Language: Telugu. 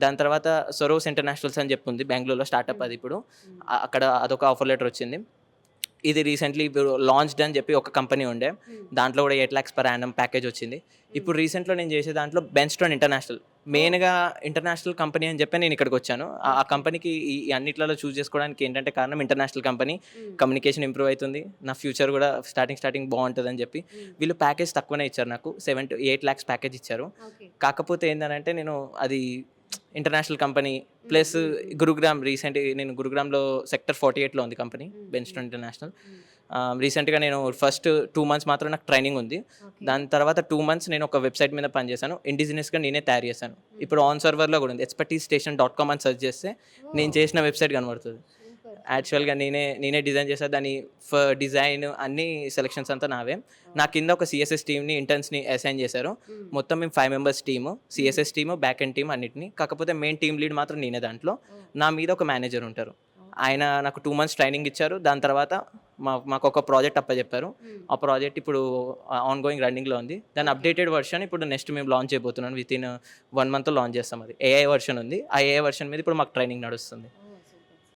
దాని తర్వాత సొరోస్ ఇంటర్నేషనల్స్ అని చెప్పి ఉంది బెంగళూరులో స్టార్టప్ అది ఇప్పుడు అక్కడ అదొక ఆఫర్ లెటర్ వచ్చింది. ఇది రీసెంట్లీ ఇప్పుడు లాంచ్డ్ అని చెప్పి ఒక కంపెనీ ఉండే, దాంట్లో కూడా 8 lakhs per annum ప్యాకేజ్ వచ్చింది. ఇప్పుడు రీసెంట్లో నేను చేసే దాంట్లో బెన్స్టోన్ ఇంటర్నేషనల్, మెయిన్గా ఇంటర్నేషనల్ కంపెనీ అని చెప్పి నేను ఇక్కడికి వచ్చాను. ఆ కంపెనీకి ఈ అన్నిట్లలో చూస్ చేసుకోవడానికి ఏంటంటే కారణం ఇంటర్నేషనల్ కంపెనీ, కమ్యూనికేషన్ ఇంప్రూవ్ అవుతుంది, నా ఫ్యూచర్ కూడా స్టార్టింగ్ బాగుంటుంది అని చెప్పి వీళ్ళు ప్యాకేజ్ తక్కువనే ఇచ్చారు, నాకు 7 to 8 lakhs ప్యాకేజ్ ఇచ్చారు. కాకపోతే ఏంటంటే నేను అది ఇంటర్నేషనల్ కంపెనీ ప్లస్ గురుగ్రామ్, నేను గురుగ్రామ్లో సెక్టర్ 48లో ఉంది కంపెనీ బెన్స్టోన్ ఇంటర్నేషనల్. రీసెంట్గా నేను ఫస్ట్ 2 months మాత్రం నాకు ట్రైనింగ్ ఉంది. దాని తర్వాత 2 months నేను ఒక వెబ్సైట్ మీద పనిచేశాను, ఇండిజినియస్గా నేనే తయారు చేశాను. ఇప్పుడు ఆన్ సర్వర్లో కూడా ఉంది, expertisestation.com అని సెర్చ్ చేస్తే నేను చేసిన వెబ్సైట్ కనబడుతుంది. యాక్చువల్గా నేనే డిజైన్ చేశాను దాన్ని, ఫర్ డిజైన్ అన్ని సెలెక్షన్స్ అంతా నావే. నా కింద ఒక సిఎస్ఎస్ టీమ్ని, ఇంటర్న్స్ని అసైన్ చేశారు. మొత్తం మేము 5 members team, CSS team, back end team అన్నిటిని. కాకపోతే మెయిన్ టీమ్ లీడ్ మాత్రం నేనే దాంట్లో. నా మీద ఒక మేనేజర్ ఉంటారు, ఆయన నాకు 2 months ట్రైనింగ్ ఇచ్చారు. దాని తర్వాత మాకు ఒక ప్రాజెక్ట్ అప్పచెప్పారు. ఆ ప్రాజెక్ట్ ఇప్పుడు ఆన్ గోయింగ్ రన్నింగ్లో ఉంది. దాని అప్డేటెడ్ వర్షన్ ఇప్పుడు నెక్స్ట్ మేము లాంచ్ చేయబోతున్నాను. విత్ ఇన్ 1 monthలో లాంచ్ చేస్తాం. అది ఏఐ వర్షన్ ఉంది, ఆ ఏఐ వర్షన్ మీద ఇప్పుడు మాకు ట్రైనింగ్ నడుస్తుంది.